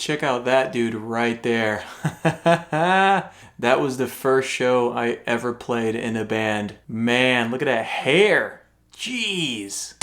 Check out that dude right there. That was the first show I ever played in a band. Man, look at that hair. Jeez.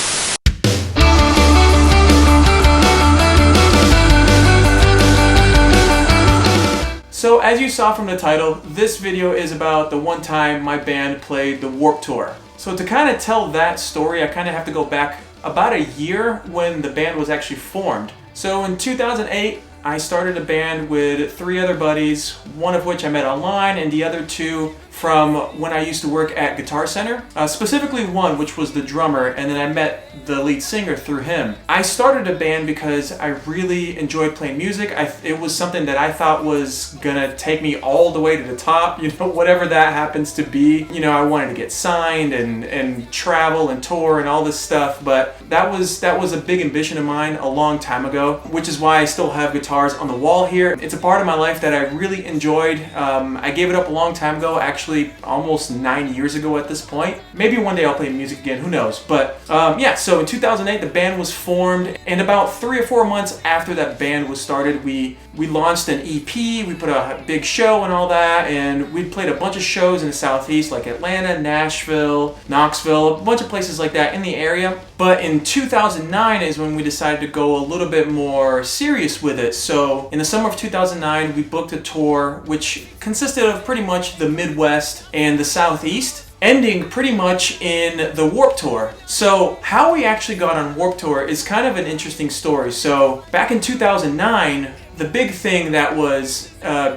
So as you saw from the title, this video is about the one time my band played the Warped Tour. So to kind of tell that story, I kind of have to go back about a year when the band was actually formed. So in 2008, I started a band with 3 other buddies, one of which I met online and the other 2 from when I used to work at Guitar Center. Specifically one, which was the drummer, and then I met the lead singer through him. I started a band because I really enjoyed playing music. It was something that I thought was gonna take me all the way to the top, whatever that happens to be. I wanted to get signed and travel and tour and all this stuff, but that was a big ambition of mine a long time ago, which is why I still have guitars on the wall here. It's a part of my life that I really enjoyed. I gave it up a long time ago, actually almost 9 years ago at this point. Maybe one day I'll play music again, who knows. But yeah, so in 2008 the band was formed, and about 3 or 4 months after that band was started, we launched an EP, we put a big show and all that, and we played a bunch of shows in the Southeast like Atlanta, Nashville, Knoxville, a bunch of places like that in the area. But in 2009 is when we decided to go a little bit more serious with it. So in the summer of 2009 we booked a tour which consisted of pretty much the Midwest and the Southeast, ending pretty much in the Warped Tour. So how we actually got on Warped Tour is kind of an interesting story. So back in 2009, the big thing that was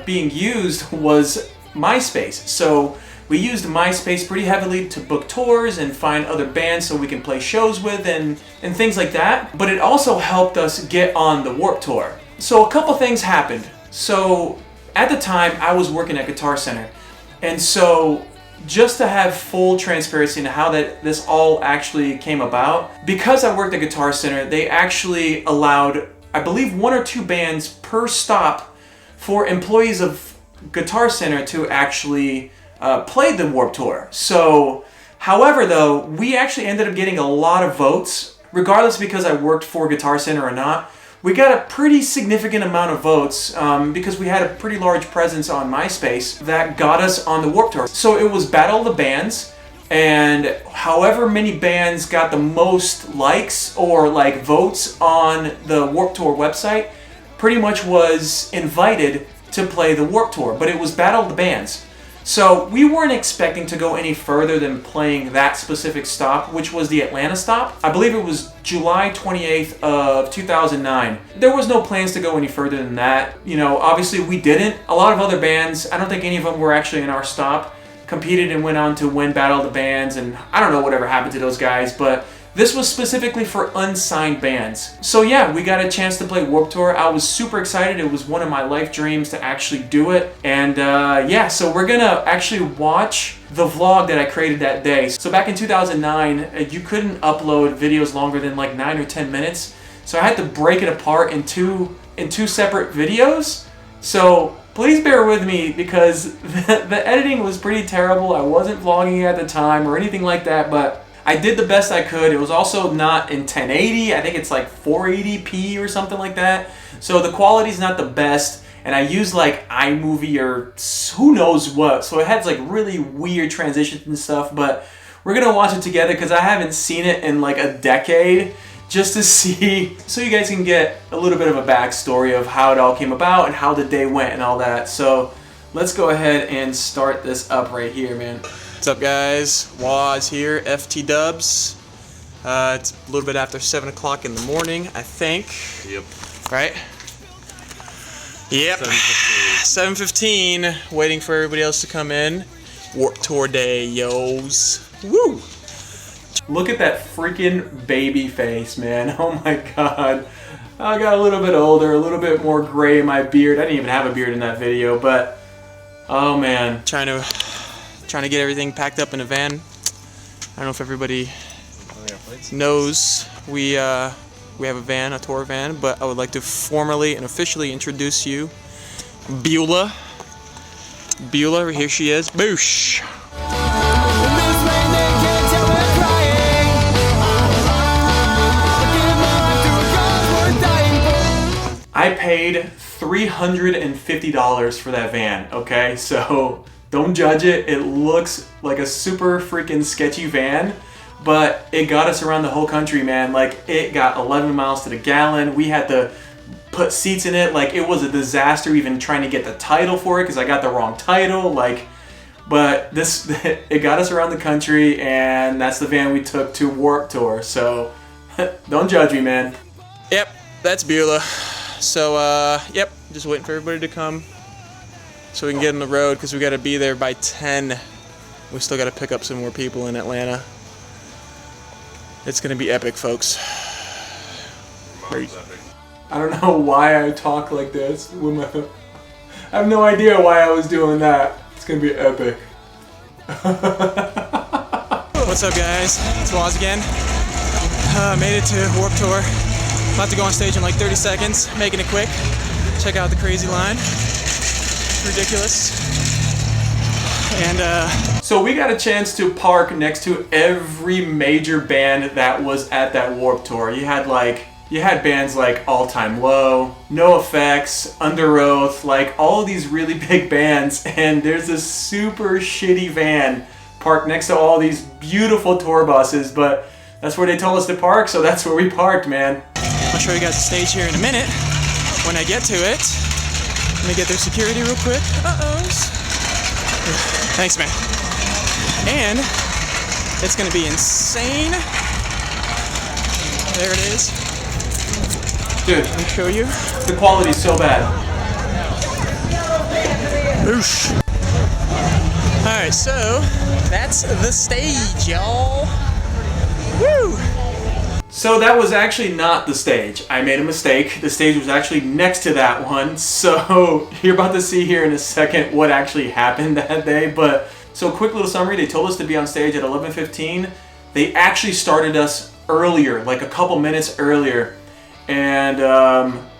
being used was MySpace. So we used MySpace pretty heavily to book tours and find other bands so we can play shows with and things like that. But it also helped us get on the Warped Tour. So a couple things happened. So at the time I was working at Guitar Center. And so just to have full transparency into how this all actually came about, because I worked at Guitar Center, they actually allowed, I believe, 1 or 2 bands per stop for employees of Guitar Center to actually play the Warped Tour. So, however though, we actually ended up getting a lot of votes, regardless because I worked for Guitar Center or not. We got a pretty significant amount of votes because we had a pretty large presence on MySpace that got us on the Warped Tour. So it was Battle of the Bands, and however many bands got the most likes or votes on the Warped Tour website pretty much was invited to play the Warped Tour, but it was Battle of the Bands. So we weren't expecting to go any further than playing that specific stop, which was the Atlanta stop. I believe it was July 28th of 2009. There was no plans to go any further than that. Obviously we didn't. A lot of other bands, I don't think any of them were actually in our stop, competed and went on to win Battle of the Bands, and I don't know whatever happened to those guys, but this was specifically for unsigned bands. So yeah, we got a chance to play Warped Tour. I was super excited. It was one of my life dreams to actually do it. And yeah, so we're gonna actually watch the vlog that I created that day. So back in 2009, you couldn't upload videos longer than 9 or 10 minutes. So I had to break it apart in two separate videos. So please bear with me because the editing was pretty terrible. I wasn't vlogging at the time or anything like that, but I did the best I could. It was also not in 1080. I think it's 480p or something like that. So the quality's not the best. And I used iMovie or who knows what. So it had really weird transitions and stuff. But we're going to watch it together because I haven't seen it in a decade. Just to see, so you guys can get a little bit of a backstory of how it all came about and how the day went and all that. So let's go ahead and start this up right here, man. What's up, guys? Waz here, FT Dubs. It's a little bit after 7 o'clock in the morning, I think. Yep. Right? Yep. 7:15. Waiting for everybody else to come in. Warped Tour day, yos. Woo! Look at that freaking baby face, man. Oh my god. I got a little bit older, a little bit more gray in my beard. I didn't even have a beard in that video, but oh man. Trying to get everything packed up in a van. I don't know if everybody knows we have a van, a tour van, but I would like to formally and officially introduce you, Beulah. Beulah, here she is. Boosh! I paid $350 for that van, okay? So don't judge it. It looks like a super freaking sketchy van, but it got us around the whole country, man. Like, it got 11 miles to the gallon. We had to put seats in it. Like, it was a disaster even trying to get the title for it because I got the wrong title. Like, but it got us around the country, and that's the van we took to Warped Tour. So don't judge me, man. Yep, that's Beulah. So, yep, just waiting for everybody to come so we can get on the road because we got to be there by 10. We still got to pick up some more people in Atlanta. It's going to be epic, folks. Great. I don't know why I talk like this. I have no idea why I was doing that. It's going to be epic. What's up, guys? It's Waz again. Made it to Warped Tour. About to go on stage in like 30 seconds, making it quick. Check out the crazy line. Ridiculous. And so we got a chance to park next to every major band that was at that Warped Tour. You had bands like All Time Low, No Effects, Under Oath, like all of these really big bands, and there's this super shitty van parked next to all these beautiful tour buses, but that's where they told us to park, so that's where we parked, man. I'll show you guys the stage here in a minute when I get to it. Let me get their security real quick. Thanks, man. And it's gonna be insane. There it is. Dude, let me show you. The quality's so bad. Boosh. Alright, so that's the stage, y'all. Woo! So that was actually not the stage. I made a mistake. The stage was actually next to that one. So you're about to see here in a second what actually happened that day. But so quick little summary. They told us to be on stage at 11:15. They actually started us earlier, like a couple minutes earlier. And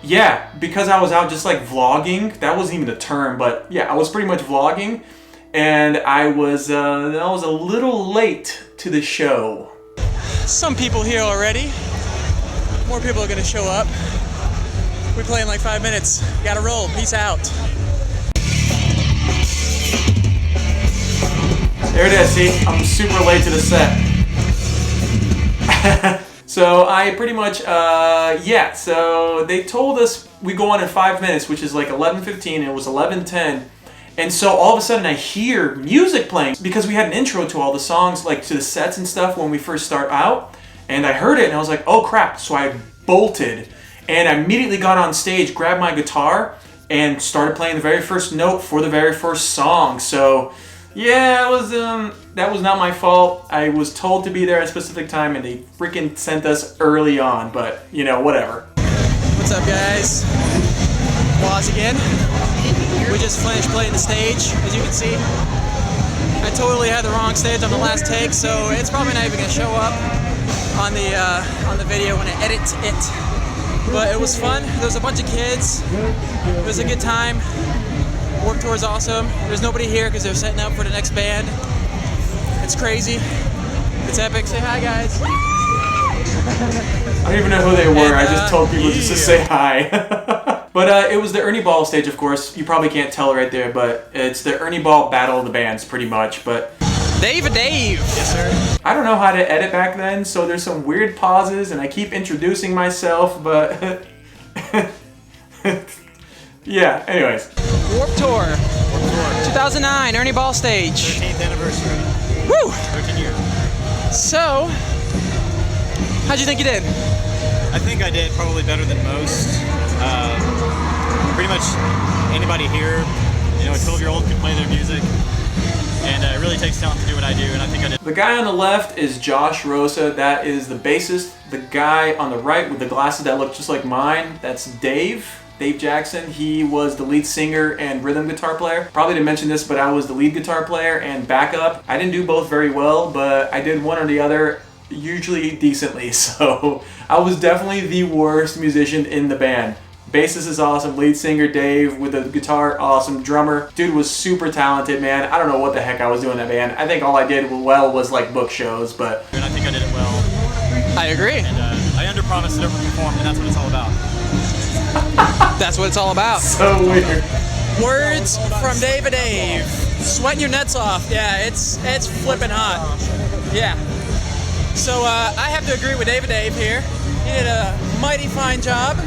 yeah, because I was out just like vlogging. That wasn't even the term, but yeah, I was pretty much vlogging. And I was a little late to the show. Some people here already. More people are gonna show up. We play in like 5 minutes. Gotta roll. Peace out. There it is. See, I'm super late to the set. So I pretty much, yeah. So they told us we go on in 5 minutes, which is like 11:15. And it was 11:10. And so all of a sudden I hear music playing because we had an intro to all the songs, like to the sets and stuff when we first start out. And I heard it and I was like, oh crap. So I bolted and I immediately got on stage, grabbed my guitar and started playing the very first note for the very first song. So yeah, that was not my fault. I was told to be there at a specific time and they freaking sent us early on, but you know, whatever. What's up, guys? Waz again. We just finished playing the stage, as you can see. I totally had the wrong stage on the last take, so it's probably not even gonna show up on the video when I edit it. But it was fun. There was a bunch of kids. It was a good time. Warped Tour is awesome. There's nobody here because they're setting up for the next band. It's crazy. It's epic. Say hi, guys. I don't even know who they were. I just told people just to say hi. But it was the Ernie Ball stage, of course. You probably can't tell right there, but it's the Ernie Ball Battle of the bands, pretty much. But Dave. Yes, sir. I don't know how to edit back then, so there's some weird pauses, and I keep introducing myself, but yeah. Anyways, Warped Tour 2009, Ernie Ball stage. 13th anniversary. Woo! 13 years. So, how'd you think you did? I think I did probably better than most. Pretty much anybody here, you know, a 12-year-old can play their music. And it really takes talent to do what I do, and I think I did. The guy on the left is Josh Rosa. That is the bassist. The guy on the right with the glasses that look just like mine, that's Dave Jackson. He was the lead singer and rhythm guitar player. Probably didn't mention this, but I was the lead guitar player and backup. I didn't do both very well, but I did one or the other usually decently. So I was definitely the worst musician in the band. Bassist is awesome, lead singer Dave with the guitar, awesome, drummer. Dude was super talented, man. I don't know what the heck I was doing in that band. I think all I did well was like book shows, but... And I think I did it well. I agree. And I underpromised and overperformed, and that's what it's all about. That's what it's all about. So weird. Words from Dave and Dave. Sweating your nuts off. Yeah, it's flipping hot. Yeah. So I have to agree with Dave and Dave here. He did a mighty fine job.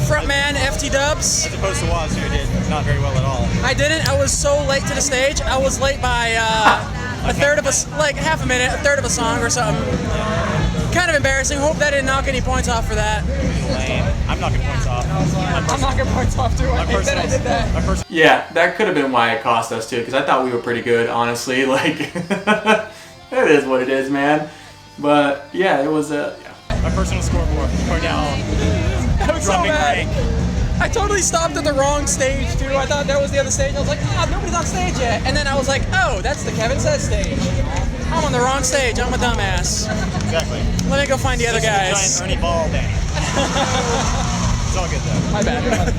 Frontman FT Dubs. As opposed to Waz, who did not very well at all. I didn't. I was so late to the stage. I was late by a third of like half a minute, a third of a song or something. Kind of embarrassing. Hope that didn't knock any points off for that. Lame. I'm knocking points off. I'm knocking points off too. I hate that I did that. Yeah, that could have been why it cost us too, because I thought we were pretty good, honestly. Like, it is what it is, man. But yeah, it was yeah. My personal scoreboard. I was so mad. I totally stopped at the wrong stage too. I thought that was the other stage. I was like, nobody's on stage yet. And then I was like, oh, that's the Kevin Says stage. I'm on the wrong stage. I'm a dumbass. Exactly. Let me go find the other guys. Giant Ernie Ball Battle. It's all good though. My bad.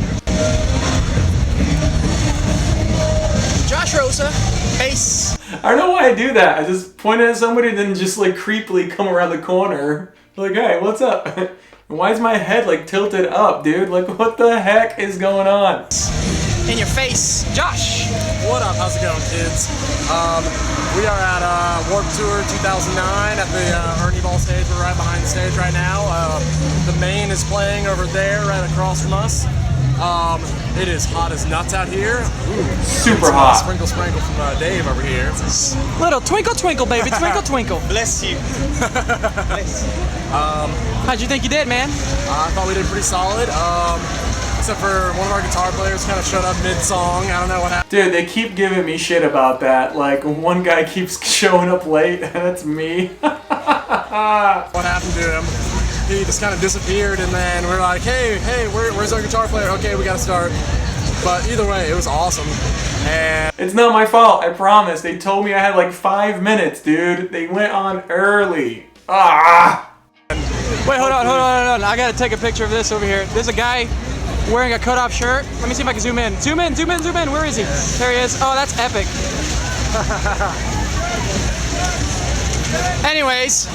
Josh Rosa, bass. I don't know why I do that. I just point at somebody and then just like creepily come around the corner. Like, hey, what's up? Why is my head like tilted up, dude? Like, what the heck is going on? In your face, Josh. What up? How's it going, kids? We are at Warp Tour 2009 at the Ernie Ball stage. We're right behind the stage right now. The main is playing over there, right across from us. It is hot as nuts out here. Ooh, super hot. Sprinkle, sprinkle from Dave over here. Little twinkle, twinkle, baby, twinkle, twinkle. Bless you. Bless you. How'd you think you did, man? I thought we did pretty solid. Except for one of our guitar players kind of showed up mid-song. I don't know what happened. Dude, they keep giving me shit about that. Like, one guy keeps showing up late, and that's me. What happened to him? He just kind of disappeared, and then we're like, hey, where's our guitar player? Okay, we gotta start. But either way, it was awesome. And It's not my fault, I promise. They told me I had like 5 minutes, dude. They went on early. Ah! Wait, hold on. I gotta take a picture of this over here. There's a guy wearing a cut-off shirt. Let me see if I can zoom in. Zoom in. Where is he? There he is. Oh, that's epic. Anyways,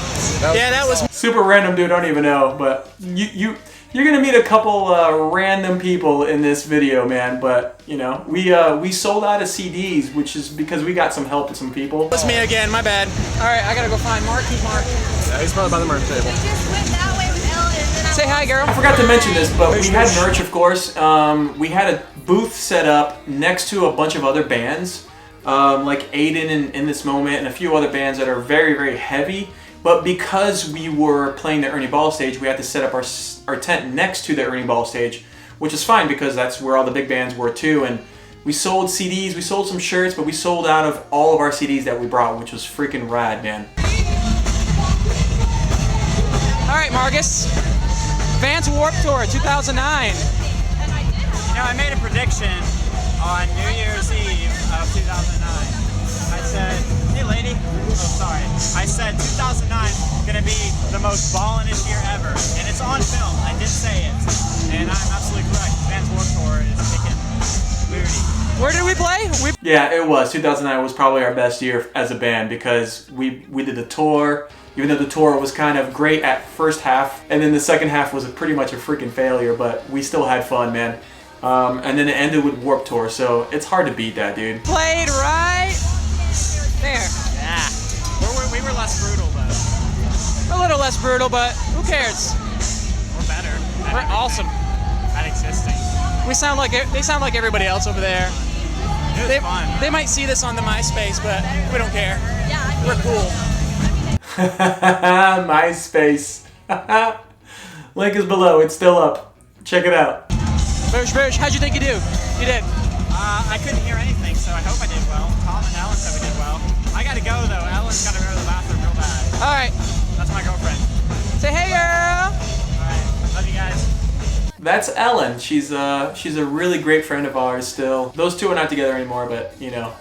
that was Super random dude, I don't even know, but you're gonna meet a couple random people in this video, man. But you know, we sold out of CDs, which is because we got some help with some people. It's me again. My bad. All right, I gotta go find Mark. Who's Mark? yeah, he's probably by the merch table. We just went that way with Ellen and then Say hi, girl. I forgot to mention this, but we had merch, of course. We had a booth set up next to a bunch of other bands, like Aiden in this moment, and a few other bands that are very, very heavy. But because we were playing the Ernie Ball stage, we had to set up our tent next to the Ernie Ball stage, which is fine because that's where all the big bands were too. And we sold CDs, we sold some shirts, but we sold out of all of our CDs that we brought, which was freaking rad, man. All right, Marcus. Vans Warp Tour 2009. You know, I made a prediction on New Year's Eve of 2009. I said, hey lady, I said 2009 gonna be the most ballin'-ish year ever. And it's on film, I did say it. And I'm absolutely correct. Vans Warp Tour is kicking booty. Where did we play? Yeah, it was. 2009 was probably our best year as a band because we did the tour, even though the tour was kind of great at first half, and then the second half was pretty much a freaking failure, but we still had fun, man. And then it ended with Warped Tour, so it's hard to beat that, dude. Played right there. Yeah. We were less brutal though. A little less brutal, but who cares? We're better. We're awesome. At existing. They sound like everybody else over there. It was fun. They might see this on the MySpace, but we don't care. We're cool. MySpace. Link is below. It's still up. Check it out. Boosh, how'd you think you do? You did. I couldn't hear anything, so I hope I did well. Tom and Ellen said we did well. I gotta go though. Ellen's gotta go to the bathroom real bad. All right. That's my girlfriend. Say hey, girl. Alright. Love you guys. That's Ellen. She's a really great friend of ours still. Those two are not together anymore, but you know,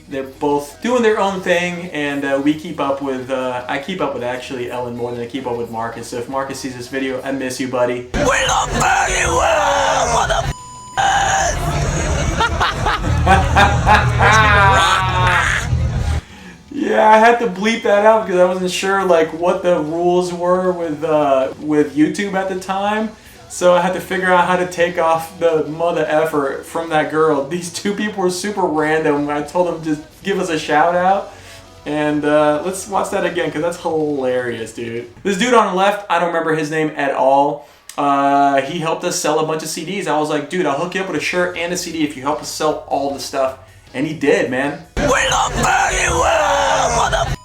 they're both doing their own thing, and we keep up with, I keep up with actually Ellen more than I keep up with Marcus. So if Marcus sees this video, I miss you, buddy. We love very well, Yeah, I had to bleep that out because I wasn't sure like what the rules were with YouTube at the time. So I had to figure out how to take off the mother effer from that girl. These two people were super random. I told them just give us a shout out. And let's watch that again because that's hilarious, dude. This dude on the left, I don't remember his name at all. He helped us sell a bunch of CDs. I was like, dude, I'll hook you up with a shirt and a CD if you help us sell all the stuff. And he did, man. We love Fairly Well, mother.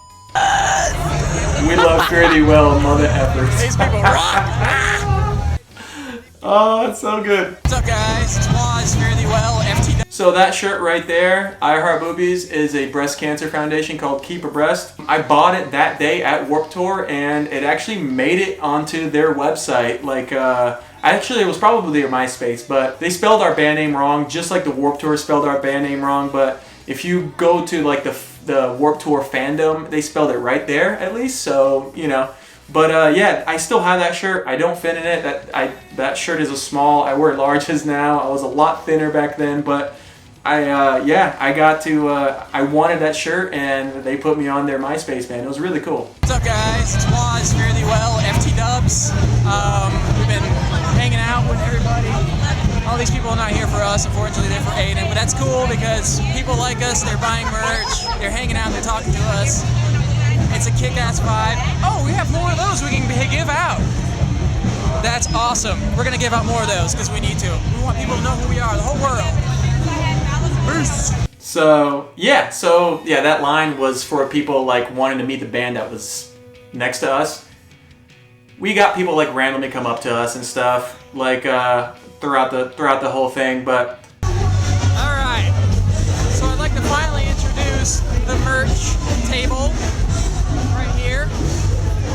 We love Fairly Well, mother effers. These people rock. Oh, that's so good. What's up, guys? It's Waz, Fairly Well, FTW. So that shirt right there, I Heart Boobies, is a breast cancer foundation called Keep a Breast. I bought it that day at Warped Tour, and it actually made it onto their website. Like, actually, it was probably their MySpace, but they spelled our band name wrong, just like the Warped Tour spelled our band name wrong. But if you go to like the Warped Tour fandom, they spelled it right there at least. So you know. But yeah, I still have that shirt. I don't fit in it. That shirt is a small. I wear larges now. I was a lot thinner back then, but I wanted that shirt, and they put me on their MySpace, man. It was really cool. What's up, guys? It's Waz, Fairly Well, FTW. We've been hanging out with everybody. All these people are not here for us, unfortunately. They're for Aiden, but that's cool because people like us. They're buying merch. They're hanging out. They're talking to us. It's a kick-ass vibe. Oh, we have more of those we can give out. That's awesome. We're gonna give out more of those because we need to. We want people to know who we are, the whole world. Peace. So yeah, that line was for people like wanting to meet the band that was next to us. We got people like randomly come up to us and stuff, like throughout the whole thing. But all right, so I'd like to finally introduce the merch table. Right here,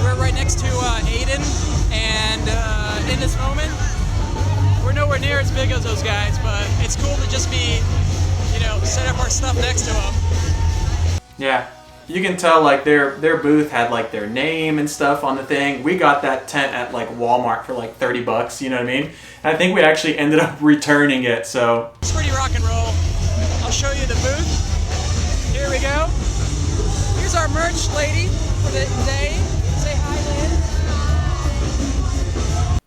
we're right next to Aiden, and in this moment, we're nowhere near as big as those guys, but it's cool to just be, you know, set up our stuff next to them. yeah, you can tell like their booth had like their name and stuff on the thing. We got that tent at like Walmart for like $30, you know what I mean? And I think we actually ended up returning it, so. It's pretty rock and roll. I'll show you the booth. Here we go. Here's our merch lady for the day. Say hi, Liz.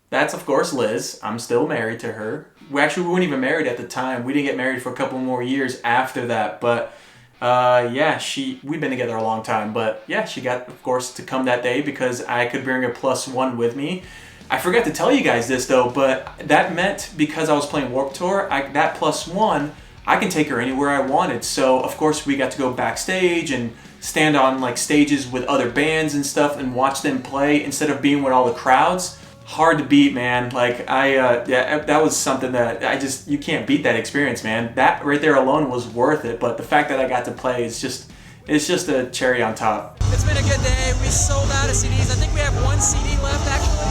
That's of course Liz. I'm still married to her. We weren't even married at the time. We didn't get married for a couple more years after that. But yeah, we've been together a long time. But yeah, she got, of course, to come that day because I could bring a +1 with me. I forgot to tell you guys this though, but that meant because I was playing Warped Tour, that +1, I can take her anywhere I wanted. So of course we got to go backstage and stand on like stages with other bands and stuff and watch them play instead of being with all the crowds. Hard to beat, man. Like that was something that you can't beat that experience, man. That right there alone was worth it. But the fact that I got to play is just a cherry on top. It's been a good day. We sold out of CDs. I think we have one CD left actually.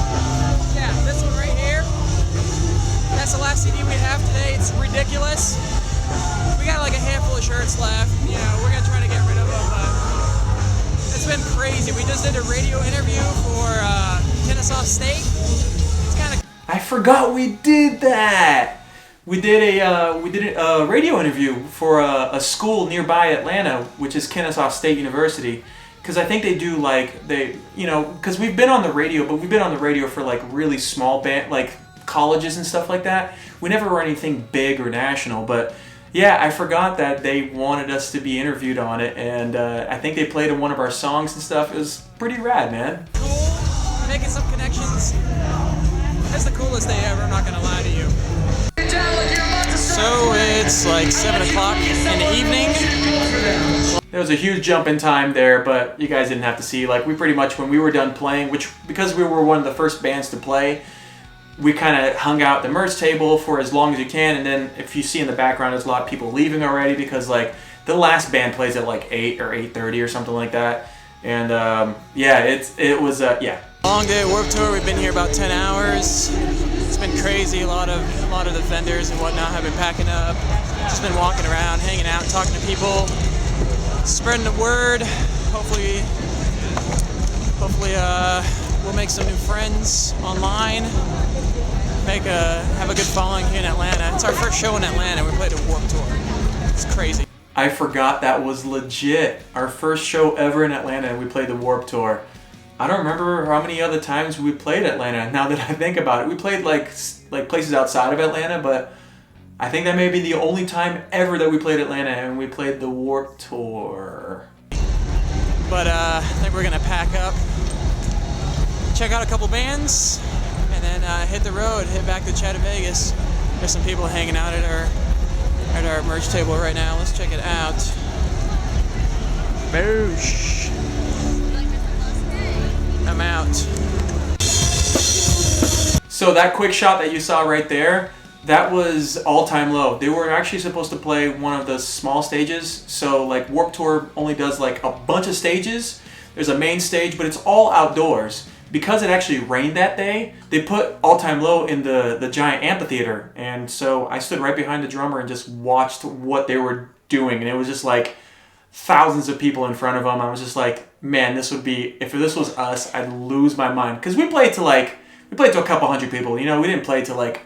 Yeah, this one right here. That's the last CD we have today. It's ridiculous. We got like a handful of shirts left. You know, we're gonna try to get rid of them, but it's been crazy. We just did a radio interview for Kennesaw State. It's kind of. I forgot we did that. We did a radio interview for a school nearby Atlanta, which is Kennesaw State University. Because I think they do because we've been on the radio, but we've been on the radio for like really small band, like colleges and stuff like that. We never were anything big or national, but. Yeah, I forgot that they wanted us to be interviewed on it, and I think they played in one of our songs and stuff. It was pretty rad, man. Cool, making some connections. It's the coolest day ever, I'm not gonna lie to you. So it's like 7 o'clock in the evening. There was a huge jump in time there, but you guys didn't have to see. Like, we pretty much, when we were done playing, because we were one of the first bands to play, we kind of hung out at the merch table for as long as you can, and then if you see in the background, there's a lot of people leaving already because like the last band plays at like 8 or 8:30 or something like that, and yeah, it was Long day at Warped Tour. We've been here about 10 hours. It's been crazy. A lot of the vendors and whatnot have been packing up. Just been walking around, hanging out, talking to people, spreading the word. Hopefully, we'll make some new friends online. Have a good following here in Atlanta. It's our first show in Atlanta. We played a Warped Tour. It's crazy. I forgot that was legit. Our first show ever in Atlanta, and we played the Warped Tour. I don't remember how many other times we played Atlanta. Now that I think about it, we played like places outside of Atlanta, but I think that may be the only time ever that we played Atlanta, and we played the Warped Tour. But I think we're gonna pack up, check out a couple bands, and then hit the road, hit back to Chatta Vegas. There's some people hanging out at our merch table right now. Let's check it out. Boosh. I'm out. So that quick shot that you saw right there, that was All Time Low. They were actually supposed to play one of the small stages. So like Warped Tour only does like a bunch of stages. There's a main stage, but it's all outdoors. Because it actually rained that day, they put All Time Low in the giant amphitheater. And so I stood right behind the drummer and just watched what they were doing. And it was just like thousands of people in front of them. I was just like, man, this would be, if this was us, I'd lose my mind. Because we played to a couple hundred people. You know, we didn't play to like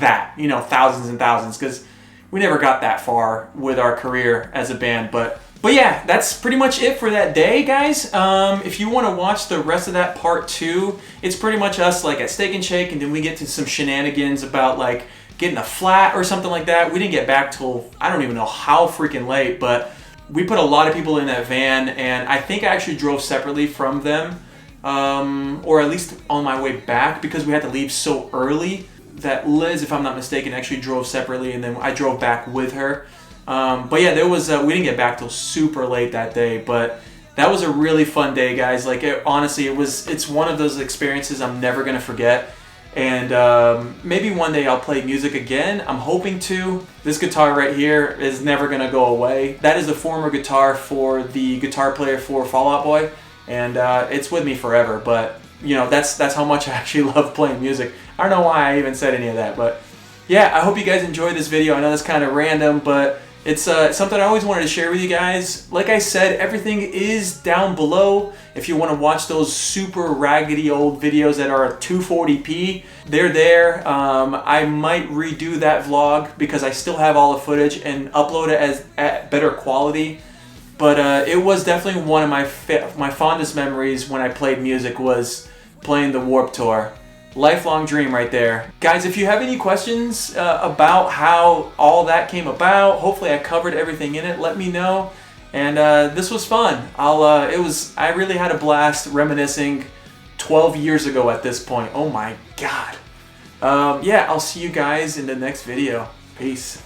that, you know, thousands and thousands. Because we never got that far with our career as a band. But yeah, that's pretty much it for that day, guys. If you want to watch the rest of that part 2, it's pretty much us like at Steak and Shake, and then we get to some shenanigans about like getting a flat or something like that. We didn't get back till, I don't even know how freaking late, but we put a lot of people in that van, and I think I actually drove separately from them, or at least on my way back, because we had to leave so early that Liz, if I'm not mistaken, actually drove separately, and then I drove back with her. But yeah, there was we didn't get back till super late that day, but that was a really fun day, guys. Like honestly, it's one of those experiences I'm never gonna forget. And maybe one day I'll play music again. I'm hoping to. This guitar right here is never gonna go away. That is the former guitar for the guitar player for Fall Out Boy, and it's with me forever. But you know, that's how much I actually love playing music. I don't know why I even said any of that, but yeah, I hope you guys enjoyed this video. I know that's kind of random, but it's something I always wanted to share with you guys. Like I said, everything is down below. If you want to watch those super raggedy old videos that are 240p, they're there. I might redo that vlog because I still have all the footage and upload it at better quality. But it was definitely one of my fondest memories when I played music, was playing the Warped Tour. Lifelong dream right there. Guys, if you have any questions about how all that came about, hopefully I covered everything in it, let me know. And this was fun. I really had a blast reminiscing 12 years ago at this point. Oh my God. Yeah, I'll see you guys in the next video. Peace.